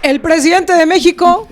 El presidente de México,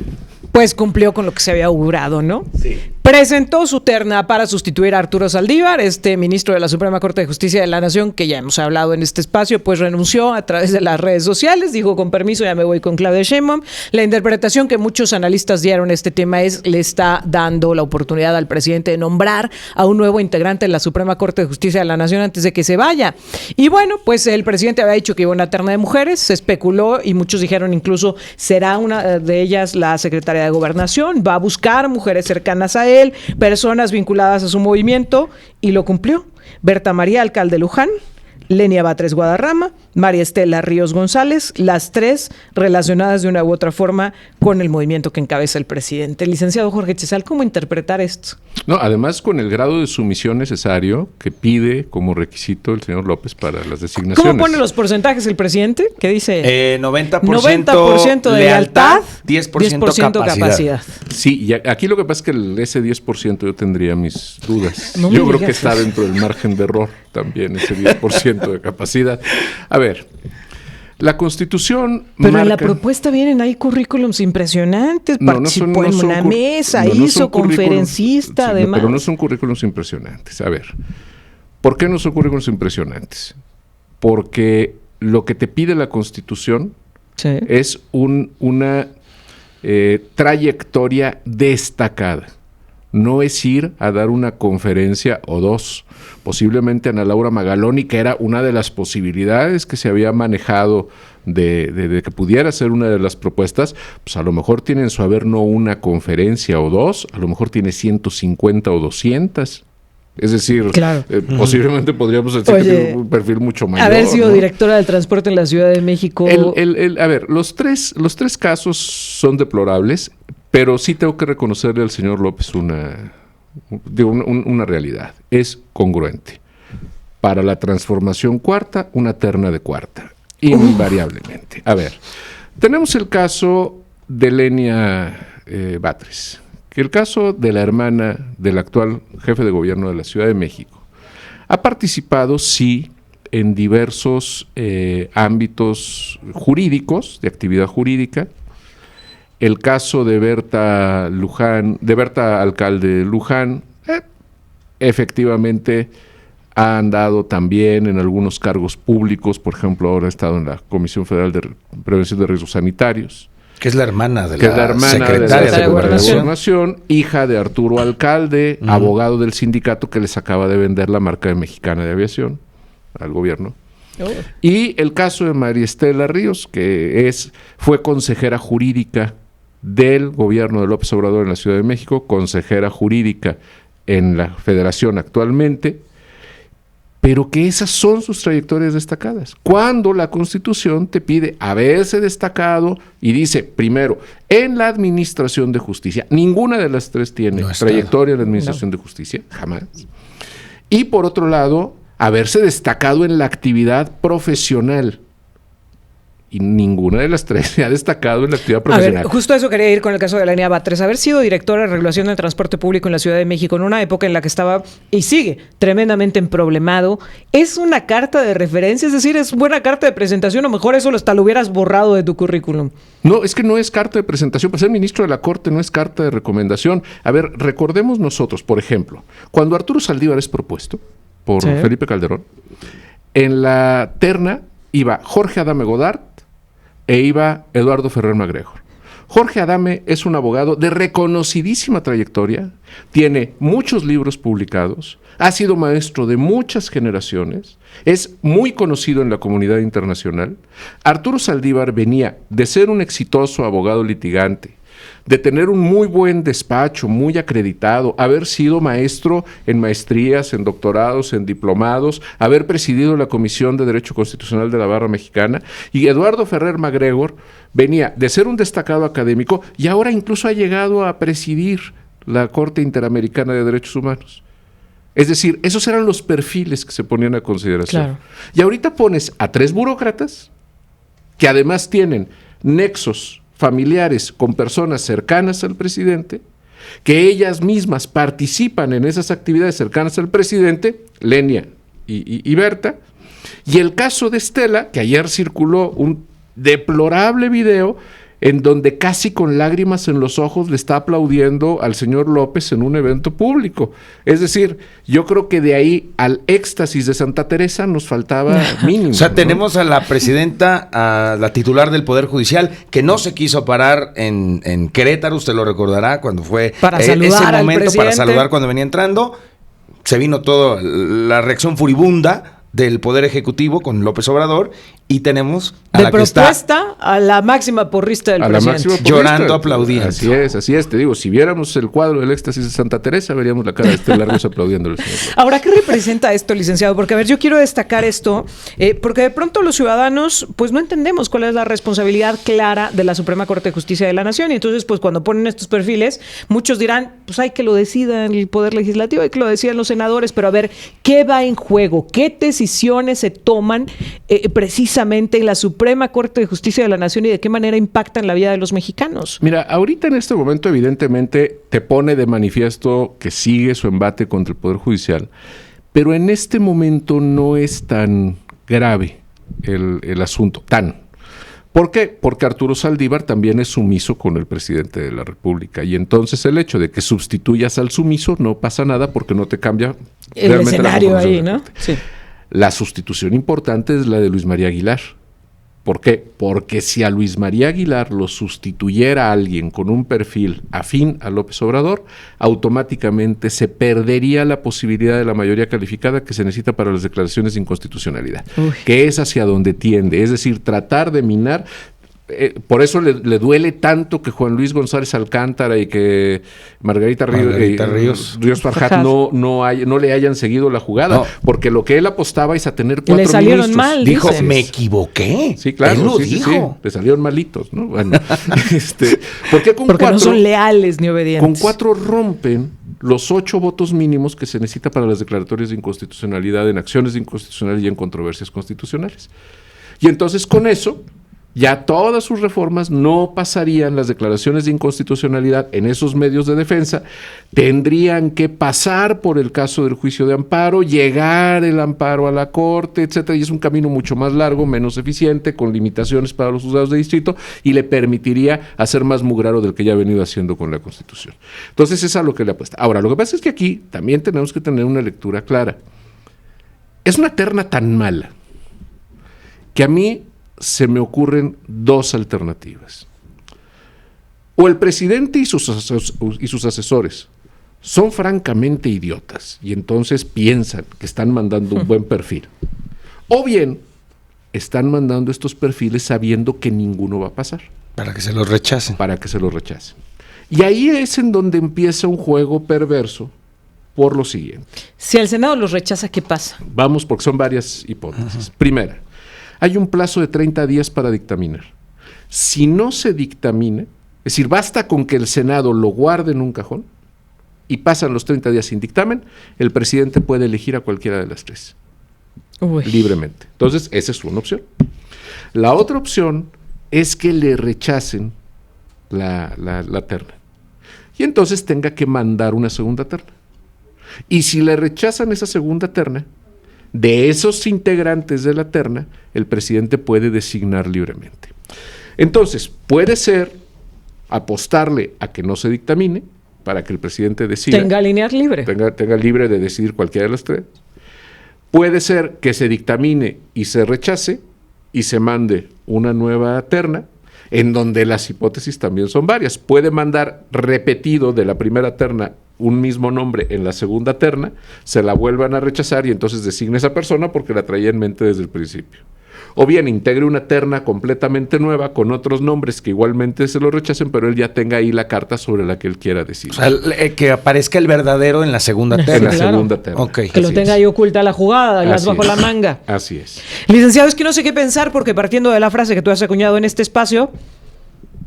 pues cumplió con lo que se había augurado, ¿no? Sí. Presentó su terna para sustituir a Arturo Saldívar, ministro de la Suprema Corte de Justicia de la Nación, que ya hemos hablado en este espacio, pues renunció a través de las redes sociales, dijo con permiso, ya me voy con Claudia Sheinbaum. La interpretación que muchos analistas dieron a este tema es, le está dando la oportunidad al presidente de nombrar a un nuevo integrante de la Suprema Corte de Justicia de la Nación antes de que se vaya. Y bueno, pues el presidente había dicho que iba a una terna de mujeres, se especuló y muchos dijeron incluso será una de ellas la secretaria de Gobernación, va a buscar mujeres cercanas a él, personas vinculadas a su movimiento, y lo cumplió. Berta María Alcalde Luján, Lenia Batres Guadarrama, María Estela Ríos González, las tres relacionadas de una u otra forma con el movimiento que encabeza el presidente. Licenciado Jorge Chezal, ¿cómo interpretar esto? No, además con el grado de sumisión necesario que pide como requisito el señor López para las designaciones. ¿Cómo pone los porcentajes el presidente? ¿Qué dice? 90% de lealtad, 10% capacidad. Sí, y aquí lo que pasa es que ese 10% yo tendría mis dudas. No yo creo que está dentro del margen de error también ese 10% de capacidad. A ver, la Constitución Pero marca... en la propuesta vienen ahí currículums impresionantes, participó en una mesa, hizo conferencista, además. Pero no son currículums impresionantes. A ver, ¿por qué no son currículums impresionantes? Porque lo que te pide la Constitución es una trayectoria destacada. No es ir a dar una conferencia o dos. Posiblemente Ana Laura Magaloni, que era una de las posibilidades que se había manejado de que pudiera ser una de las propuestas, pues a lo mejor tiene en su haber no una conferencia o dos, a lo mejor tiene 150 o 200. Es decir, claro. Posiblemente podríamos decir que tiene un perfil mucho mayor. Haber sido, ¿no?, directora del transporte en la Ciudad de México. A ver, los tres casos son deplorables, pero sí tengo que reconocerle al señor López una realidad. Es congruente. Para la transformación cuarta, una terna de cuarta, invariablemente. A ver, tenemos el caso de Lenia Batres, que el caso de la hermana del actual jefe de gobierno de la Ciudad de México ha participado, sí, en diversos ámbitos jurídicos, de actividad jurídica. El caso de Berta Alcalde Luján, efectivamente ha andado también en algunos cargos públicos, por ejemplo, ahora ha estado en la Comisión Federal de Prevención de Riesgos Sanitarios. Que es la hermana de la secretaria de Gobernación, hija de Arturo Alcalde, abogado del sindicato que les acaba de vender la marca mexicana de aviación al gobierno. Y el caso de María Estela Ríos, que fue consejera jurídica del gobierno de López Obrador en la Ciudad de México, consejera jurídica en la Federación actualmente, pero que esas son sus trayectorias destacadas. Cuando la Constitución te pide haberse destacado y dice, primero, en la Administración de Justicia, ninguna de las tres tiene trayectoria en la Administración de Justicia, jamás. Y por otro lado, haberse destacado en la actividad profesional. Y ninguna de las tres se ha destacado en la actividad profesional. A ver, justo a eso quería ir con el caso de Lenia Batres. Haber sido directora de regulación del transporte público en la Ciudad de México en una época en la que estaba, y sigue, tremendamente emproblemado, es una carta de referencia, es decir, es buena carta de presentación, o mejor eso hasta lo hubieras borrado de tu currículum. No, es que no es carta de presentación. Para ser ministro de la Corte no es carta de recomendación. A ver, recordemos nosotros, por ejemplo, cuando Arturo Saldívar es propuesto por Felipe Calderón, en la terna iba Jorge Adame Godard e iba Eduardo Ferrer Magregor. Jorge Adame es un abogado de reconocidísima trayectoria, tiene muchos libros publicados, ha sido maestro de muchas generaciones, es muy conocido en la comunidad internacional. Arturo Saldívar venía de ser un exitoso abogado litigante, de tener un muy buen despacho, muy acreditado, haber sido maestro en maestrías, en doctorados, en diplomados, haber presidido la Comisión de Derecho Constitucional de la Barra Mexicana, y Eduardo Ferrer Magregor venía de ser un destacado académico y ahora incluso ha llegado a presidir la Corte Interamericana de Derechos Humanos. Es decir, esos eran los perfiles que se ponían a consideración. Claro. Y ahorita pones a tres burócratas que además tienen nexos familiares con personas cercanas al presidente, que ellas mismas participan en esas actividades cercanas al presidente, Lenia y Berta, y el caso de Estela, que ayer circuló un deplorable video en donde casi con lágrimas en los ojos le está aplaudiendo al señor López en un evento público. Es decir, yo creo que de ahí al éxtasis de Santa Teresa nos faltaba mínimo. O sea, tenemos a la presidenta, a la titular del Poder Judicial, que no se quiso parar en Querétaro, usted lo recordará, cuando fue para ese saludar momento para saludar cuando venía entrando. Se vino toda la reacción furibunda del Poder Ejecutivo con López Obrador, y tenemos a de la propuesta que está a la máxima porrista del presidente. Llorando, aplaudiendo. Así es. Te digo, si viéramos el cuadro del éxtasis de Santa Teresa, veríamos la cara de Estela Lagos aplaudiéndole. Ahora, ¿qué representa esto, licenciado? Porque, a ver, yo quiero destacar esto, porque de pronto los ciudadanos, pues no entendemos cuál es la responsabilidad clara de la Suprema Corte de Justicia de la Nación, y entonces, pues cuando ponen estos perfiles, muchos dirán, pues hay que lo decida el Poder Legislativo, hay que lo decidan los senadores, pero a ver, ¿qué va en juego? ¿Qué decisiones se toman precisamente en la Suprema Corte de Justicia de la Nación y de qué manera impactan la vida de los mexicanos? Mira, ahorita en este momento evidentemente te pone de manifiesto que sigue su embate contra el Poder Judicial, pero en este momento no es tan grave el asunto, ¿Por qué? Porque Arturo Saldívar también es sumiso con el presidente de la República, y entonces el hecho de que sustituyas al sumiso no pasa nada porque no te cambia el escenario ahí, ¿no? Sí. La sustitución importante es la de Luis María Aguilar. ¿Por qué? Porque si a Luis María Aguilar lo sustituyera a alguien con un perfil afín a López Obrador, automáticamente se perdería la posibilidad de la mayoría calificada que se necesita para las declaraciones de inconstitucionalidad, que es hacia donde tiende, es decir, tratar de minar. Por eso le duele tanto que Juan Luis González Alcántara y que Margarita Ríos Farjat no le hayan seguido la jugada, porque lo que él apostaba es a tener 4 ministros. Le salieron mal, dijo, me equivoqué. Sí, claro, él lo dijo. dijo. Le salieron malitos, ¿no? Bueno, porque no son leales ni obedientes. Con 4 rompen los 8 votos mínimos que se necesita para las declaratorias de inconstitucionalidad en acciones de inconstitucionalidad y en controversias constitucionales. Y entonces con eso ya todas sus reformas no pasarían las declaraciones de inconstitucionalidad en esos medios de defensa, tendrían que pasar por el caso del juicio de amparo, llegar el amparo a la Corte, etcétera, y es un camino mucho más largo, menos eficiente, con limitaciones para los juzgados de distrito, y le permitiría hacer más mugrero del que ya ha venido haciendo con la Constitución. Entonces, es a lo que le apuesta. Ahora, lo que pasa es que aquí también tenemos que tener una lectura clara. Es una terna tan mala que a mí se me ocurren 2 alternativas. O el presidente y sus asesores son francamente idiotas y entonces piensan que están mandando un buen perfil, o bien están mandando estos perfiles sabiendo que ninguno va a pasar. Para que se los rechacen. Y ahí es en donde empieza un juego perverso por lo siguiente. Si el Senado los rechaza, ¿qué pasa? Vamos, porque son varias hipótesis. Primera, hay un plazo de 30 días para dictaminar. Si no se dictamina, es decir, basta con que el Senado lo guarde en un cajón y pasan los 30 días sin dictamen, el presidente puede elegir a cualquiera de las 3. Libremente. Entonces, esa es una opción. La otra opción es que le rechacen la terna y entonces tenga que mandar una segunda terna. Y si le rechazan esa segunda terna, de esos integrantes de la terna, el presidente puede designar libremente. Entonces, puede ser apostarle a que no se dictamine para que el presidente decida. Tenga linear libre. Tenga libre de decidir cualquiera de las 3. Puede ser que se dictamine y se rechace y se mande una nueva terna, en donde las hipótesis también son varias. Puede mandar repetido de la primera terna un mismo nombre en la segunda terna, se la vuelvan a rechazar y entonces designe a esa persona porque la traía en mente desde el principio. O bien integre una terna completamente nueva con otros nombres que igualmente se lo rechacen, pero él ya tenga ahí la carta sobre la que él quiera decidir. O sea, que aparezca el verdadero en la segunda terna. En la segunda terna. Okay. Que lo tenga ahí oculta la jugada, las bajo la manga. Así es. Licenciado, es que no sé qué pensar, porque partiendo de la frase que tú has acuñado en este espacio,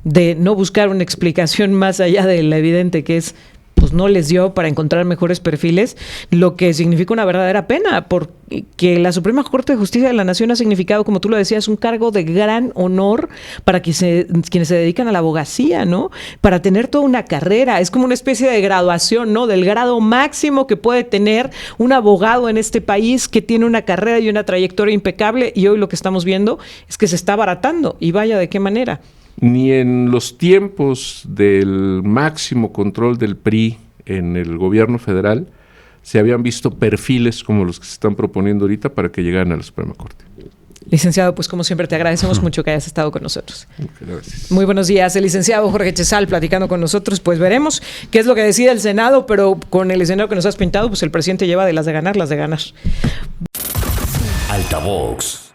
de no buscar una explicación más allá de la evidente, que es, pues no les dio para encontrar mejores perfiles, lo que significa una verdadera pena, porque la Suprema Corte de Justicia de la Nación ha significado, como tú lo decías, un cargo de gran honor para quienes se dedican a la abogacía, ¿no? Para tener toda una carrera, es como una especie de graduación, ¿no? Del grado máximo que puede tener un abogado en este país que tiene una carrera y una trayectoria impecable, y hoy lo que estamos viendo es que se está abaratando, y vaya de qué manera. ni en los tiempos del máximo control del PRI en el gobierno federal se habían visto perfiles como los que se están proponiendo ahorita para que llegaran a la Suprema Corte. Licenciado, pues como siempre te agradecemos mucho que hayas estado con nosotros. Gracias. Muy buenos días. El licenciado Jorge Chezal platicando con nosotros, pues veremos qué es lo que decide el Senado, pero con el escenario que nos has pintado, pues el presidente lleva de las de ganar, las de ganar. Altavox.